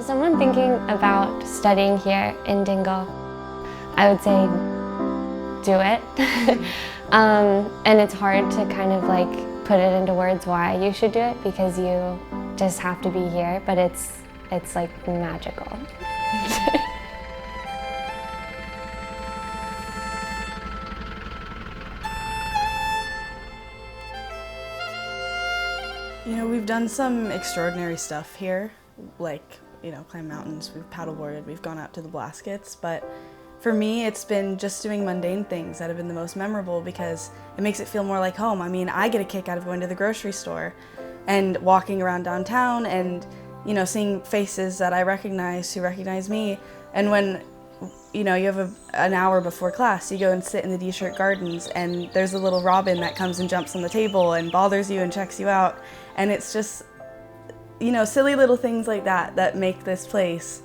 To someone thinking about studying here in Dingle, I would say do it. And it's hard to kind of like put it into words why you should do it, because you just have to be here, but it's like magical. You know, we've done some extraordinary stuff here, like, you know, climb mountains, we've paddleboarded, we've gone out to the Blaskets, but for me, it's been just doing mundane things that have been the most memorable because it makes it feel more like home. I mean, I get a kick out of going to the grocery store and walking around downtown and, you know, seeing faces that I recognize who recognize me. And when, you know, you have an hour before class, you go and sit in the D-shirt gardens and there's a little robin that comes and jumps on the table and bothers you and checks you out. And it's just, you know, silly little things like that that make this place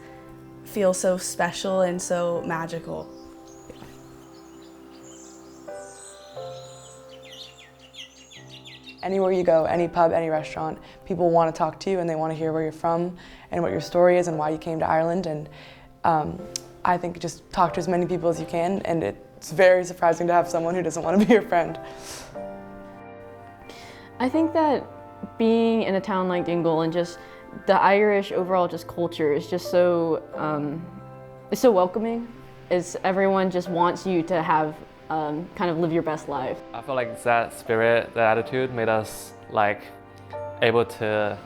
feel so special and so magical. Anywhere you go, any pub, any restaurant, people want to talk to you and they want to hear where you're from and what your story is and why you came to Ireland. And I think just talk to as many people as you can, and it's very surprising to have someone who doesn't want to be your friend. I think that being in a town like Dingle and just the Irish overall just culture is just so, it's so welcoming. Everyone just wants you to have, kind of live your best life. I feel like that spirit, that attitude made us like able to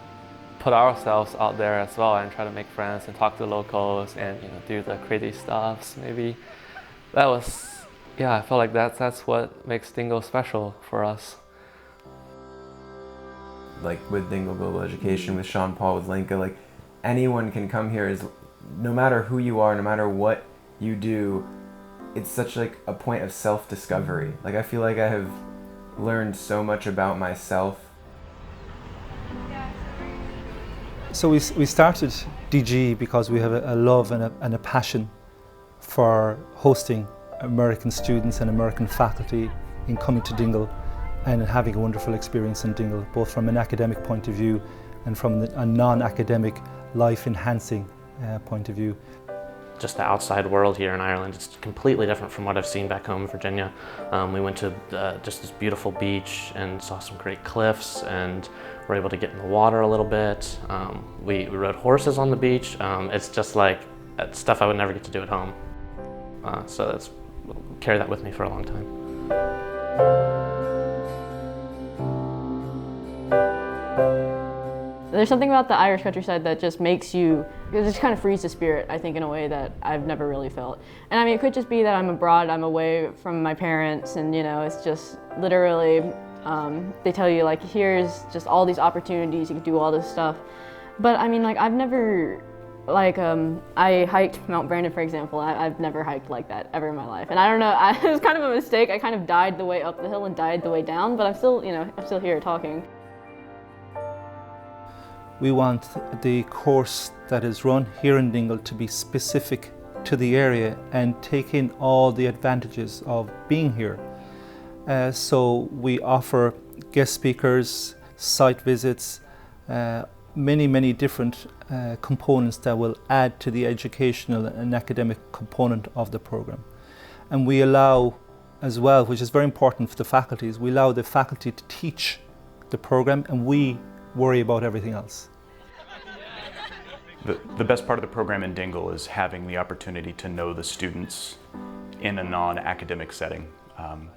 put ourselves out there as well and try to make friends and talk to the locals and, you know, do the crazy stuffs maybe. That was, yeah, I feel like that's what makes Dingle special for us. Like with Dingle Global Education, with Sean Paul, with Lenka, like anyone can come here, no matter who you are, no matter what you do, it's such like a point of self-discovery. Like I feel like I have learned so much about myself. So we started DG because we have a love and a passion for hosting American students and American faculty in coming to Dingle and having a wonderful experience in Dingle, both from an academic point of view and from a non-academic, life-enhancing point of view. Just the outside world here in Ireland, it's completely different from what I've seen back home in Virginia. We went to just this beautiful beach and saw some great cliffs and were able to get in the water a little bit. We rode horses on the beach. It's just like stuff I would never get to do at home. So carry that with me for a long time. There's something about the Irish countryside that just makes you, it just kind of frees the spirit, I think, in a way that I've never really felt. And I mean, it could just be that I'm abroad, I'm away from my parents, and you know, it's just literally, they tell you like, here's just all these opportunities, you can do all this stuff. But I mean, like, I've never, like, I hiked Mount Brandon, for example. I've never hiked like that ever in my life. And I don't know, it was kind of a mistake. I kind of died the way up the hill and died the way down, but I'm still, you know, I'm still here talking. We want the course that is run here in Dingle to be specific to the area and take in all the advantages of being here. So we offer guest speakers, site visits, many different components that will add to the educational and academic component of the program. And we allow as well, which is very important for the faculties, we allow the faculty to teach the program and we worry about everything else. The best part of the program in Dingle is having the opportunity to know the students in a non-academic setting.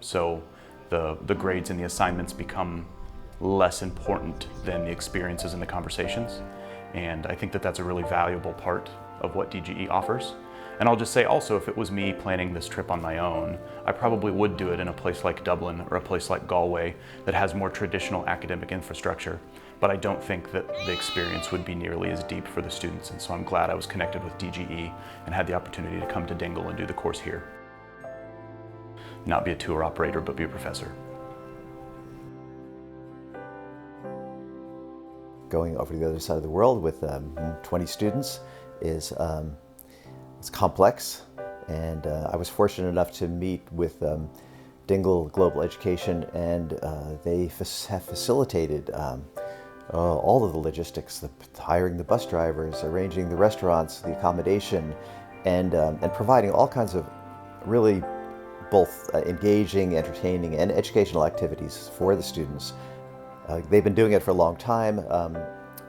So the grades and the assignments become less important than the experiences and the conversations. And I think that that's a really valuable part of what DGE offers. And I'll just say also, if it was me planning this trip on my own, I probably would do it in a place like Dublin or a place like Galway that has more traditional academic infrastructure. But I don't think that the experience would be nearly as deep for the students. And so I'm glad I was connected with DGE and had the opportunity to come to Dingle and do the course here. Not be a tour operator, but be a professor. Going over to the other side of the world with 20 students is it's complex, and I was fortunate enough to meet with Dingle Global Education, and they have facilitated all of the logistics, hiring the bus drivers, arranging the restaurants, the accommodation, and providing all kinds of really both engaging, entertaining, and educational activities for the students. They've been doing it for a long time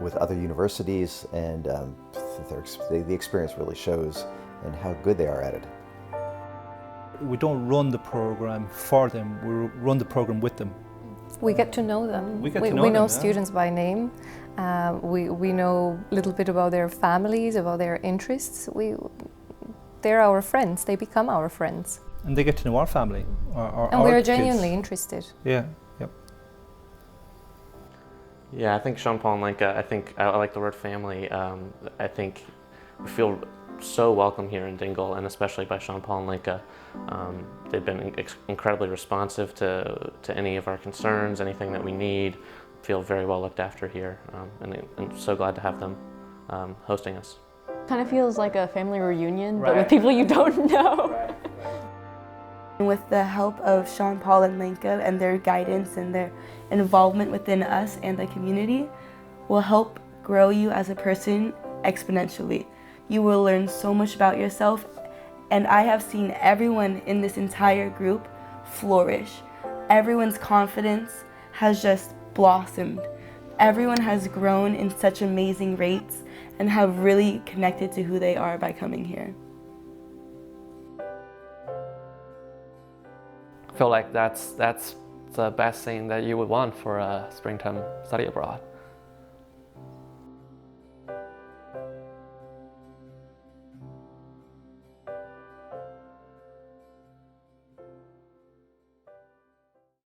with other universities, and the experience really shows and how good they are at it. We don't run the program for them, we run the program with them. We get to know them. We know them, students by name. We know a little bit about their families, about their interests. They're our friends. They become our friends. And they get to know our family. And we're genuinely interested. Yeah, yep. Yeah, I think Sean Paul and Lenka, I like the word family. I think we feel so welcome here in Dingle, and especially by Sean Paul and Lenka. They've been incredibly responsive to any of our concerns, anything that we need. Feel very well looked after here, and so glad to have them hosting us. Kind of feels like a family reunion, but with people you don't know. With the help of Sean Paul and Lenka and their guidance and their involvement within us and the community will help grow you as a person exponentially. You will learn so much about yourself, and I have seen everyone in this entire group flourish. Everyone's confidence has just blossomed. Everyone has grown in such amazing rates and have really connected to who they are by coming here. I feel like that's the best thing that you would want for a springtime study abroad.